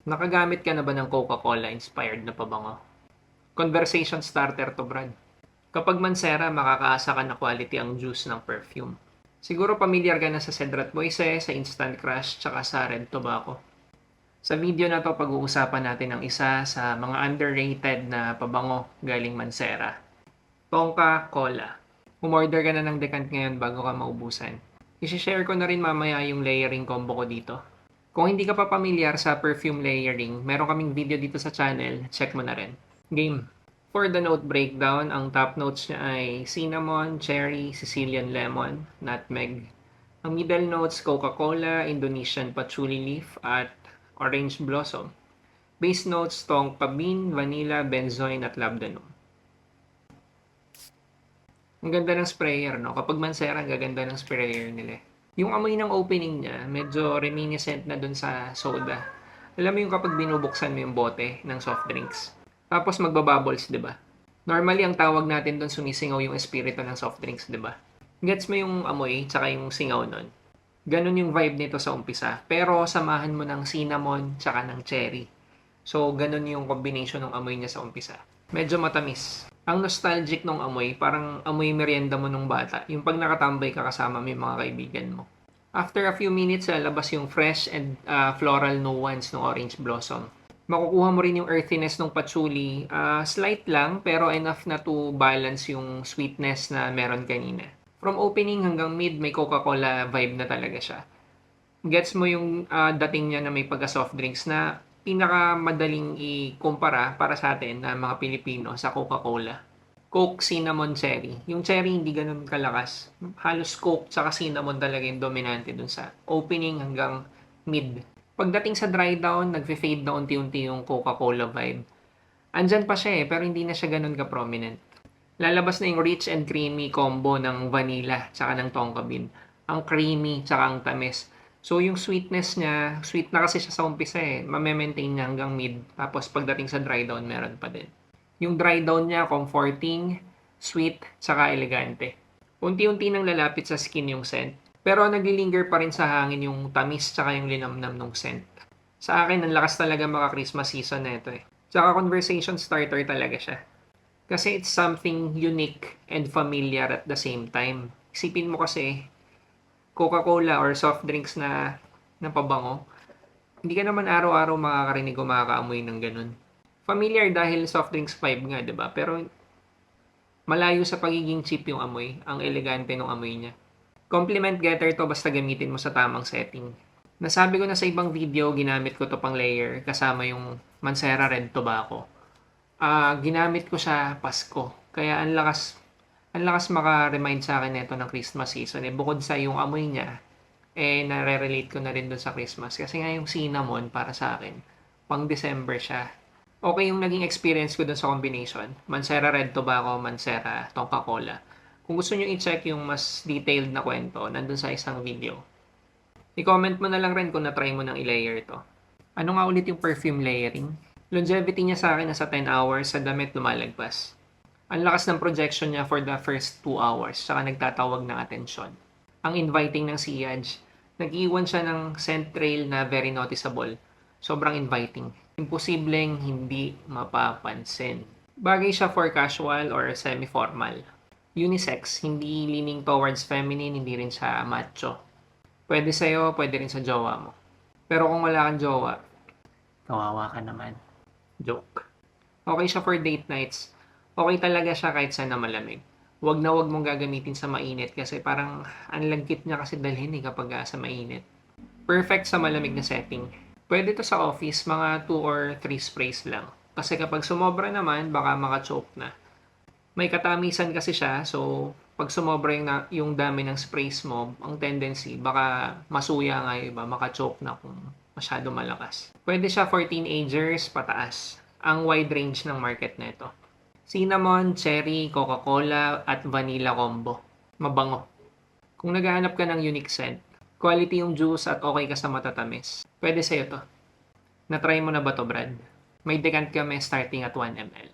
Nakagamit ka na ba ng Coca-Cola inspired na pabango? Conversation starter to, Brad. Kapag Mancera, makakaasa ka na quality ang juice ng perfume. Siguro pamilyar ka na sa Cedrat Boise, sa Instant Crush, tsaka sa Red Tobacco. Sa video na to, pag-uusapan natin ang isa sa mga underrated na pabango galing Mancera. Tonka Cola. Umorder ka na ng decant ngayon bago ka maubusan. I-share ko na rin mamaya yung layering combo ko dito. Kung hindi ka pa pamilyar sa perfume layering, meron kaming video dito sa channel, check mo na rin. Game. For the note breakdown, ang top notes niya ay cinnamon, cherry, Sicilian lemon, nutmeg. Ang middle notes, Coca-Cola, Indonesian patchouli leaf, at orange blossom. Base notes, tonka bean, vanilla, benzoin, at labdanum. Ang ganda ng sprayer, no? Kapag Mancera, ang gaganda ng sprayer nila. Yung amoy ng opening niya, medyo reminiscent na dun sa soda. Alam mo yung kapag binubuksan mo yung bote ng soft drinks. Tapos magbabubbles, di ba? Normally, ang tawag natin dun sumisingaw yung espiritu ng soft drinks, di ba? Gets mo yung amoy, tsaka yung singaw nun. Ganun yung vibe nito sa umpisa. Pero samahan mo ng cinnamon, tsaka ng cherry. So, ganun yung combination ng amoy niya sa umpisa. Medyo matamis. Ang nostalgic ng amoy, parang amoy merienda mo nung bata. Yung pag nakatambay ka kasama mo yung mga kaibigan mo. After a few minutes, labas yung fresh and floral nuance ng orange blossom. Makukuha mo rin yung earthiness ng patchouli. Slight lang, pero enough na to balance yung sweetness na meron kanina. From opening hanggang mid, may Coca-Cola vibe na talaga siya. Gets mo yung dating niya na may pagka-soft drinks na pinakamadaling ikumpara para sa atin na mga Pilipino sa Coca-Cola. Coke, cinnamon, cherry. Yung cherry hindi ganun kalakas. Halos Coke tsaka cinnamon talaga yung dominante dun sa opening hanggang mid. Pagdating sa dry down, nagfe-fade na unti-unti yung Coca-Cola vibe. Andyan pa siya pero hindi na siya ganun ka-prominent. Lalabas na yung rich and creamy combo ng vanilla tsaka ng tonka bean. Ang creamy tsaka ang tamis. So, yung sweetness niya, sweet na kasi siya sa umpisa mame-maintain niya hanggang mid. Tapos, pagdating sa dry down, meron pa din. Yung dry down niya, comforting, sweet, saka elegante. Unti-unti nang lalapit sa skin yung scent. Pero naglilinger pa rin sa hangin yung tamis tsaka yung linamnam ng scent. Sa akin, ang lakas talaga maka-Christmas season na ito Tsaka conversation starter talaga siya. Kasi it's something unique and familiar at the same time. Isipin mo kasi, Coca-Cola or soft drinks na pabango, hindi ka naman araw-araw makakarinig o makakaamoy ng ganun. Familiar dahil soft drinks vibe nga, di ba? Pero malayo sa pagiging cheap yung amoy, ang elegante ng amoy niya. Compliment getter to basta gamitin mo sa tamang setting. Nasabi ko na sa ibang video, ginamit ko to pang layer kasama yung Mancera Red Tobacco. Ginamit ko siya Pasko. Kaya ang lakas maka-remind sa akin nito ng Christmas season. Bukod sa yung amoy niya, nare-relate ko na rin dun sa Christmas. Kasi nga yung cinnamon para sa akin, pang December siya. Okay yung naging experience ko dun sa combination. Mancera Red Tobacco, Mancera Tonka Cola. Kung gusto nyo i-check yung mas detailed na kwento, nandun sa isang video. I-comment mo na lang rin kung na-try mo nang i-layer to. Ano nga ulit yung perfume layering? Longevity niya sa akin nasa 10 hours, sa damit lumalagpas. Ang lakas ng projection niya for the first 2 hours, saka nagtatawag ng atensyon. Ang inviting ng sillage, nag-iwan siya ng scent trail na very noticeable. Sobrang inviting. Imposibleng hindi mapapansin. Bagay siya for casual or semi-formal. Unisex, hindi leaning towards feminine, hindi rin siya macho. Pwede sa'yo, pwede rin sa jowa mo. Pero kung wala kang jowa, kawawa ka naman. Joke. Okay siya for date nights. Okay talaga siya kahit saan na malamig. Huwag na huwag mong gagamitin sa mainit kasi parang ang lagkit niya kasi dalhin kapag sa mainit. Perfect sa malamig na setting. Pwede to sa office, mga 2 or 3 sprays lang. Kasi kapag sumobra naman, baka maka-choke na. May katamisan kasi siya, so pag sumobra yung dami ng sprays mo, ang tendency, baka masuya nga yung iba, maka-choke na kung masyado malakas. Pwede siya for teenagers, pataas. Ang wide range ng market na ito. Cinnamon, cherry, Coca-Cola, at vanilla combo. Mabango. Kung naghahanap ka ng unique scent, quality yung juice at okay ka sa matatamis, pwede sa'yo to. Na-try mo na ba to, Brad? May decant kami starting at 1 ml.